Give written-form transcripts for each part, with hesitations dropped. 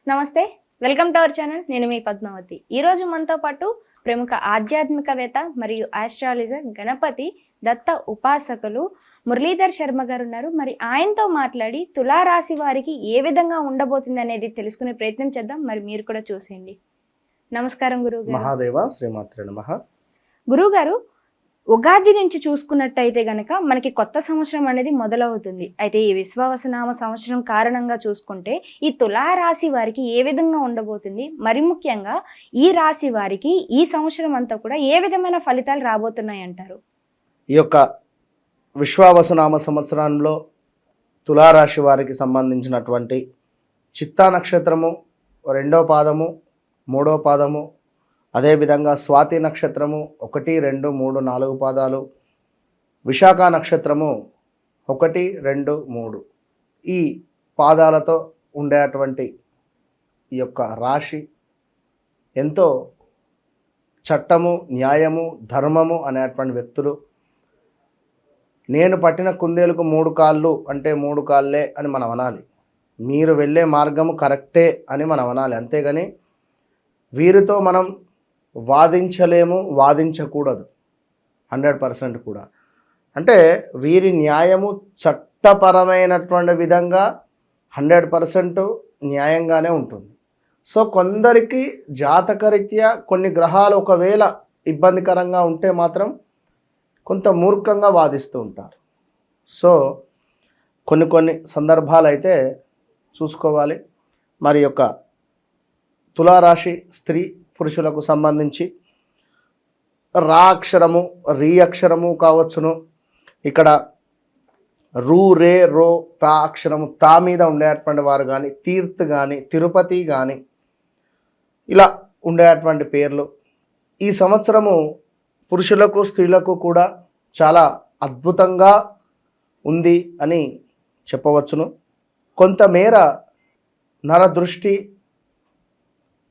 నమస్తే, welcome to our channel. నేను మీ పద్మావతి. ఈరోజు మనతో పాటు ప్రముఖ ఆధ్యాత్మికవేత్త మరియు ఆస్ట్రాలజర్ గణపతి దత్త ఉపాసకులు మురళీధర్ శర్మ గారు ఉన్నారు. మరి ఆయనతో మాట్లాడి తులారాశి వారికి ఏ విధంగా ఉండబోతుంది అనేది తెలుసుకునే ప్రయత్నం చేద్దాం. మరి మీరు కూడా చూసేయండి. నమస్కారం గురువు మహాదేవ. శ్రీమాత్రే నమః. గురువు గారు, ఉగాది నుంచి చూసుకున్నట్టయితే గనక మనకి కొత్త సంవత్సరం అనేది మొదలవుతుంది. అయితే ఈ విశ్వావసనామ సంవత్సరం కారణంగా చూసుకుంటే ఈ తులారాశి వారికి ఏ విధంగా ఉండబోతుంది, మరి ముఖ్యంగా ఈ రాశి వారికి ఈ సంవత్సరం అంతా కూడా ఏ విధమైన ఫలితాలు రాబోతున్నాయి అంటారు? ఈ యొక్క విశ్వావసనామ సంవత్సరంలో తులారాశి వారికి సంబంధించినటువంటి చిత్తా నక్షత్రము 2వ పాదము 3వ పాదము, అదేవిధంగా స్వాతి నక్షత్రము 1, 2, 3, 4 పాదాలు, విశాఖ నక్షత్రము 1, 2, 3 ఈ పాదాలతో ఉండేటువంటి ఈ యొక్క రాశి ఎంతో చట్టము, న్యాయము, ధర్మము అనేటువంటి వ్యక్తులు. నేను పట్టిన కుందేలకు 3 కాళ్ళు అంటే 3 కాళ్ళే అని మనం అనాలి. మీరు వెళ్ళే మార్గము కరెక్టే అని మనం అనాలి. అంతేగాని వీరితో మనం వాదించలేము, వాదించకూడదు 100% కూడా. అంటే వీరి న్యాయము చట్టపరమైనటువంటి విధంగా 100% న్యాయంగానే ఉంటుంది. సో కొందరికి జాతకరీత్యా కొన్ని గ్రహాలు ఒకవేళ ఇబ్బందికరంగా ఉంటే మాత్రం కొంత మూర్ఖంగా వాదిస్తూ ఉంటారు. సో కొన్ని సందర్భాలు అయితే చూసుకోవాలి. మరి యొక్క తులారాశి స్త్రీ పురుషులకు సంబంధించి రా అక్షరము, రీ అక్షరము కావచ్చును. ఇక్కడ రూ, రే, రో, తా అక్షరము తా మీద ఉండేటువంటి వారు కానీ, తీర్థ్ కానీ, తిరుపతి కానీ ఇలా ఉండేటువంటి పేర్లు ఈ సంవత్సరము పురుషులకు స్త్రీలకు కూడా చాలా అద్భుతంగా ఉంది అని చెప్పవచ్చును. కొంతమేర నరదృష్టి,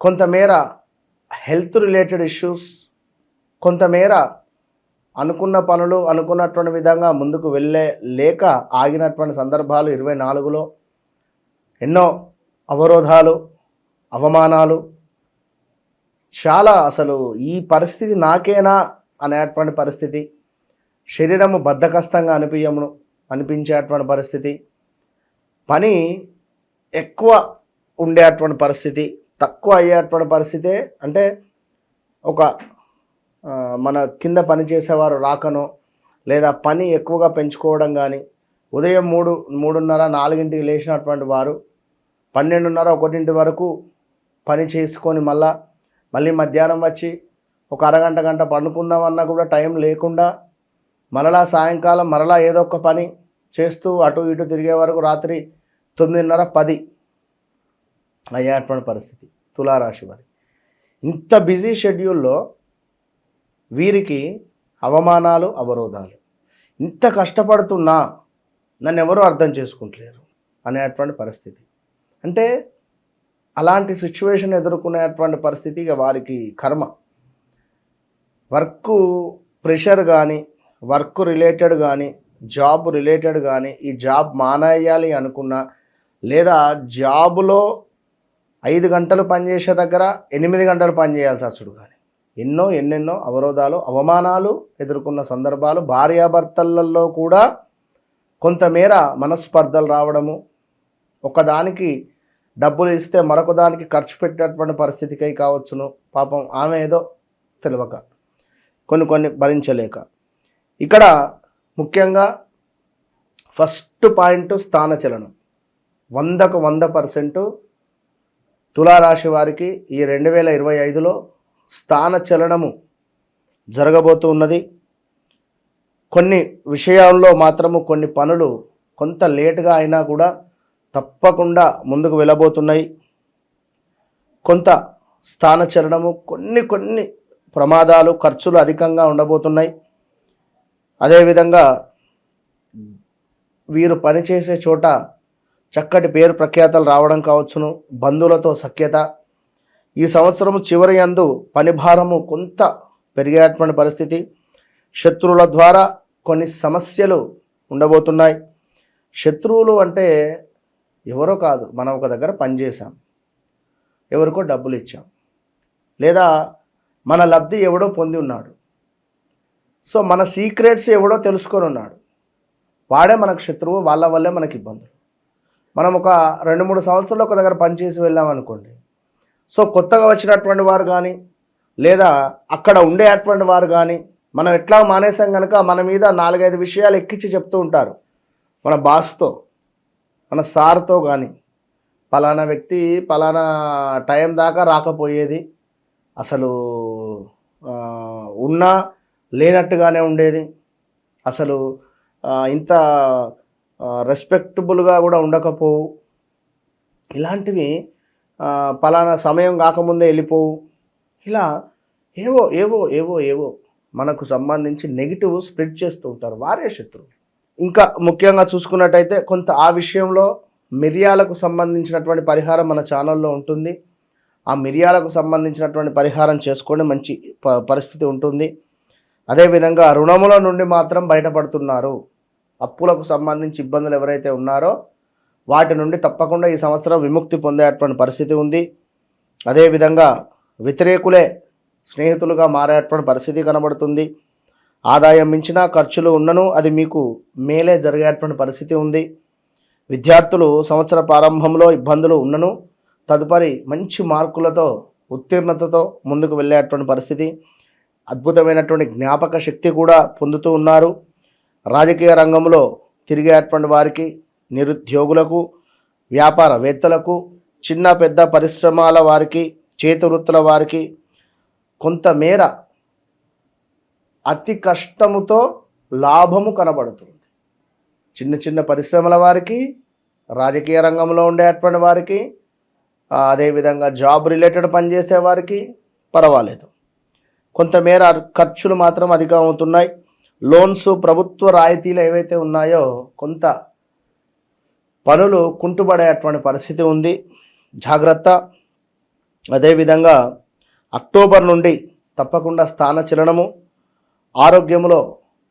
కొంతమేర హెల్త్ రిలేటెడ్ ఇష్యూస్, కొంతమేర అనుకున్న పనులు అనుకున్నటువంటి విధంగా ముందుకు లేక ఆగినటువంటి సందర్భాలు 24లో ఎన్నో అవరోధాలు, అవమానాలు, చాలా అసలు ఈ పరిస్థితి నాకేనా అనేటువంటి పరిస్థితి, శరీరము బద్ధకస్తంగా అనిపించేటువంటి పరిస్థితి, పని ఎక్కువ ఉండేటువంటి పరిస్థితి, తక్కువ అయ్యేటువంటి పరిస్థితే. అంటే ఒక మన కింద పని చేసేవారు రాకనో లేదా పని ఎక్కువగా పెంచుకోవడం కానీ, ఉదయం 3, 3:30, 4ంటికి లేచినటువంటి వారు 12:30, 1 వరకు పని చేసుకొని మళ్ళీ మధ్యాహ్నం వచ్చి ఒక అరగంట గంట పండుకుందామన్నా కూడా టైం లేకుండా మరలా సాయంకాలం మరలా ఏదో ఒక పని చేస్తూ అటు ఇటు తిరిగే వరకు రాత్రి 9:30, 10 అయ్యేటువంటి పరిస్థితి తులారాశి వారి. ఇంత బిజీ షెడ్యూల్లో వీరికి అవమానాలు, అవరోధాలు, ఇంత కష్టపడుతున్నా నన్ను ఎవరూ అర్థం చేసుకుంటలేరు అనేటువంటి పరిస్థితి. అంటే అలాంటి సిచ్యువేషన్ ఎదుర్కొనేటువంటి పరిస్థితి ఇక వారికి కర్మ. వర్క్ ప్రెషర్ కానీ, వర్క్ రిలేటెడ్ కానీ, జాబ్ రిలేటెడ్ కానీ, ఈ జాబ్ మానేయాలి అనుకున్నా లేదా జాబులో 5 గంటలు పనిచేసే దగ్గర 8 గంటలు పనిచేయాల్సి వచ్చుడు కానీ ఎన్నెన్నో అవరోధాలు, అవమానాలు ఎదుర్కొన్న సందర్భాలు, భార్యాభర్తలలో కూడా కొంతమేర మనస్పర్ధలు రావడము, ఒకదానికి డబ్బులు ఇస్తే మరొక దానికి ఖర్చు పెట్టేటువంటి పరిస్థితికై కావచ్చును. పాపం ఆమె ఏదో తెలియక కొన్ని భరించలేక. ఇక్కడ ముఖ్యంగా ఫస్ట్ పాయింట్ స్థానచలనం. 100కు 100% తులారాశి వారికి ఈ 2025లో స్థానచలనము జరగబోతూ ఉన్నది. కొన్ని విషయాల్లో మాత్రము కొన్ని పనులు కొంత లేటుగా అయినా కూడా తప్పకుండా ముందుకు వెళ్ళబోతున్నాయి. కొంత స్థానచలనము, కొన్ని ప్రమాదాలు, ఖర్చులు అధికంగా ఉండబోతున్నాయి. అదేవిధంగా వీరు పనిచేసే చోట చక్కటి పేరు ప్రఖ్యాతలు రావడం కావచ్చును. బంధువులతో సఖ్యత. ఈ సంవత్సరం చివరి యందు పనిభారము కొంత పెరిగేటువంటి పరిస్థితి. శత్రువుల ద్వారా కొన్ని సమస్యలు ఉండబోతున్నాయి. శత్రువులు అంటే ఎవరో కాదు, మనం ఒక దగ్గర పనిచేసాం, ఎవరికో డబ్బులు ఇచ్చాం, లేదా మన లబ్ధి ఎవడో పొంది ఉన్నాడు, సో మన సీక్రెట్స్ ఎవడో తెలుసుకొని ఉన్నాడు, వాడే మనకు శత్రువు, వాళ్ళ వల్లే మనకి ఇబ్బందులు. మనం ఒక 2-3 సంవత్సరాలు ఒక దగ్గర పనిచేసి వెళ్ళాం అనుకోండి, సో కొత్తగా వచ్చినటువంటి వారు కానీ లేదా అక్కడ ఉండేటువంటి వారు కానీ మనం ఎట్లా మానేసాం కనుక మన మీద 4-5 విషయాలు ఎక్కించి చెప్తూ ఉంటారు. మన బాస్తో, మన సార్తో కానీ, పలానా వ్యక్తి పలానా టైం దాకా రాకపోయేది, అసలు ఉన్నా లేనట్టుగానే ఉండేది, అసలు ఇంత రెస్పెక్టబుల్గా కూడా ఉండకపోవు, ఇలాంటివి పలానా సమయం కాకముందే వెళ్ళిపోవు, ఇలా ఏవో ఏవో ఏవో ఏవో మనకు సంబంధించి నెగిటివ్ స్ప్రెడ్ చేస్తూ ఉంటారు, వారే శత్రువు. ఇంకా ముఖ్యంగా చూసుకున్నట్టయితే కొంత ఆ విషయంలో మిరియాలకు సంబంధించినటువంటి పరిహారం మన ఛానల్లో ఉంటుంది. ఆ మిరియాలకు సంబంధించినటువంటి పరిహారం చేసుకొని మంచి పరిస్థితి ఉంటుంది. అదేవిధంగా రుణముల నుండి మాత్రం బయటపడుతున్నారు, అప్పులకు సంబంధించి ఇబ్బందులు ఎవరైతే ఉన్నారో వాటి నుండి తప్పకుండా ఈ సంవత్సరం విముక్తి పొందేటువంటి పరిస్థితి ఉంది. అదేవిధంగా వ్యతిరేకులే స్నేహితులుగా మారేటువంటి పరిస్థితి కనబడుతుంది. ఆదాయం మించిన ఖర్చులు ఉన్నను అది మీకు మేలే జరిగేటువంటి పరిస్థితి ఉంది. విద్యార్థులు సంవత్సర ప్రారంభంలో ఇబ్బందులు ఉన్నను తదుపరి మంచి మార్కులతో ఉత్తీర్ణతతో ముందుకు వెళ్ళేటువంటి పరిస్థితి, అద్భుతమైనటువంటి జ్ఞాపక శక్తి కూడా పొందుతూ ఉన్నారు. రాజకీయ రంగంలో తిరిగేటువంటి వారికి, నిరుద్యోగులకు, వ్యాపారవేత్తలకు, చిన్న పెద్ద పరిశ్రమల వారికి, చేతి వృత్తుల వారికి కొంతమేర అతి కష్టముతో లాభము కనబడుతుంది. చిన్న చిన్న పరిశ్రమల వారికి, రాజకీయ రంగంలో ఉండేటువంటి వారికి, అదేవిధంగా జాబ్ రిలేటెడ్ పనిచేసే వారికి పర్వాలేదు, కొంతమేర ఖర్చులు మాత్రం అధికం అవుతున్నాయి. లోన్స్, ప్రభుత్వ రాయితీలు ఏవైతే ఉన్నాయో కొంత పనులు కుంటుపడేటువంటి పరిస్థితి ఉంది, జాగ్రత్త. అదేవిధంగా అక్టోబర్ నుండి తప్పకుండా స్థానచలనము, ఆరోగ్యంలో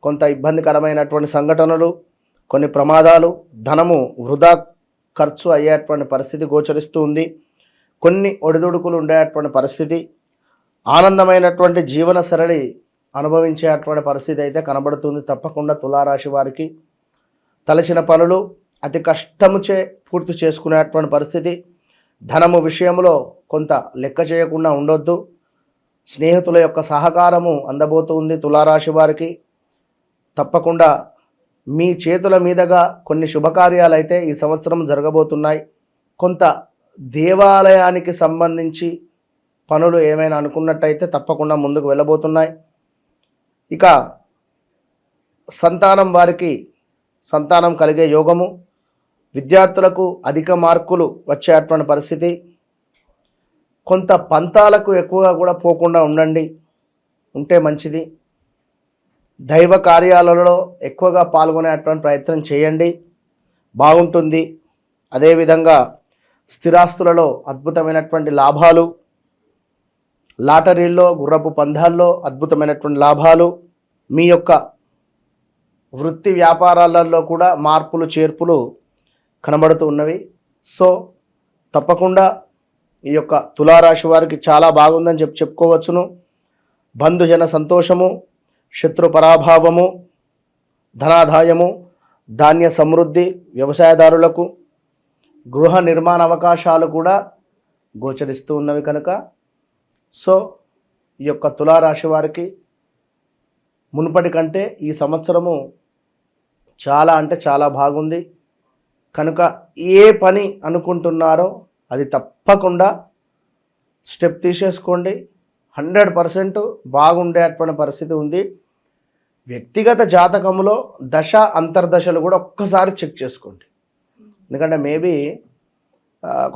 కొంత ఇబ్బందికరమైనటువంటి సంఘటనలు, కొన్ని ప్రమాదాలు, ధనము వృధా ఖర్చు అయ్యేటువంటి పరిస్థితి గోచరిస్తూ ఉంది. కొన్ని ఒడిదుడుకులు ఉండేటువంటి పరిస్థితి, ఆనందమైనటువంటి జీవన సరళి అనుభవించేటువంటి పరిస్థితి అయితే కనబడుతుంది తప్పకుండా తులారాశి వారికి. తలచిన పనులు అతి కష్టముచే పూర్తి చేసుకునేటువంటి పరిస్థితి. ధనము విషయంలో కొంత లెక్క చేయకుండా ఉండొద్దు. స్నేహితుల యొక్క సహకారము అందబోతుంది తులారాశి వారికి. తప్పకుండా మీ చేతుల మీదుగా కొన్ని శుభకార్యాలు అయితే ఈ సంవత్సరం జరగబోతున్నాయి. కొంత దేవాలయానికి సంబంధించి పనులు ఏమైనా అనుకున్నట్టయితే తప్పకుండా ముందుకు వెళ్ళబోతున్నాయి. ఇక సంతానం వారికి సంతానం కలిగే యోగము, విద్యార్థులకు అధిక మార్కులు వచ్చేటువంటి పరిస్థితి. కొంత పంతాలకు ఎక్కువగా కూడా పోకుండా ఉంటే మంచిది. దైవ కార్యాలలో ఎక్కువగా పాల్గొనేటువంటి ప్రయత్నం చేయండి, బాగుంటుంది. అదేవిధంగా స్థిరాస్తులలో అద్భుతమైనటువంటి లాభాలు, లాటరీల్లో, గుర్రపు పందాల్లో అద్భుతమైనటువంటి లాభాలు, మీ యొక్క వృత్తి వ్యాపారాలలో కూడా మార్పులు చేర్పులు కనబడుతూ ఉన్నవి. సో తప్పకుండా ఈ యొక్క తులారాశి వారికి చాలా బాగుందని చెప్పుకోవచ్చును. బంధుజన సంతోషము, శత్రు పరాభావము, ధనాదాయము, ధాన్య సమృద్ధి, వ్యవసాయదారులకు గృహ నిర్మాణ అవకాశాలు కూడా గోచరిస్తూ ఉన్నవి కనుక సో ఈ యొక్క తులారాశి వారికి మునుపటి కంటే ఈ సంవత్సరము చాలా అంటే చాలా బాగుంది కనుక ఏ పని అనుకుంటున్నారో అది తప్పకుండా స్టెప్ తీసేసుకోండి. 100% బాగుండేటువంటి పరిస్థితి ఉంది. వ్యక్తిగత జాతకంలో దశ అంతర్దశలు కూడా ఒక్కసారి చెక్ చేసుకోండి. ఎందుకంటే మేబీ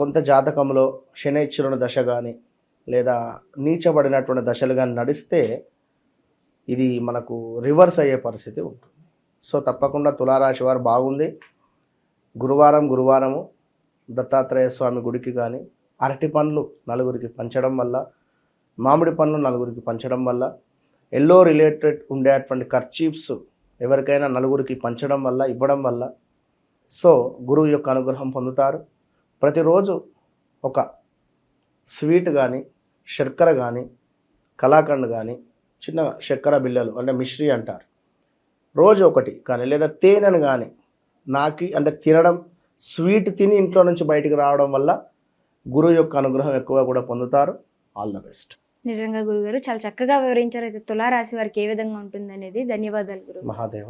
కొంత జాతకంలో శనైశ్వరుని దశ కానీ లేదా నీచబడినటువంటి దశలు కానీ నడిస్తే ఇది మనకు రివర్స్ అయ్యే పరిస్థితి ఉంటుంది. సో తప్పకుండా తులారాశి వారు బాగుంది. గురువారము దత్తాత్రేయ స్వామి గుడికి కానీ అరటి పండ్లు నలుగురికి పంచడం వల్ల, మామిడి పండ్లు నలుగురికి పంచడం వల్ల, ఎల్లో రిలేటెడ్ ఉండేటువంటి కర్చీఫ్స్ ఎవరికైనా నలుగురికి పంచడం వల్ల, ఇవ్వడం వల్ల సో గురువు యొక్క అనుగ్రహం పొందుతారు. ప్రతిరోజు ఒక స్వీట్ కానీ శర్కర కానీ కలాకండ్ కానీ చిన్న చక్కెర బిళ్ళలు అంటే మిశ్రీ అంటారు, రోజు ఒకటి కానీ లేదా తేనెను కానీ అంటే తినడం, స్వీట్ తిని ఇంట్లో నుంచి బయటికి రావడం వల్ల గురువు యొక్క అనుగ్రహం ఎక్కువగా కూడా పొందుతారు. All the best. నిజంగా గురుగారు చాలా చక్కగా వివరించారు. అయితే తులారాశి వారికి ఏ విధంగా ఉంటుంది అనేది. ధన్యవాదాలు గురువు. మహాదేవ.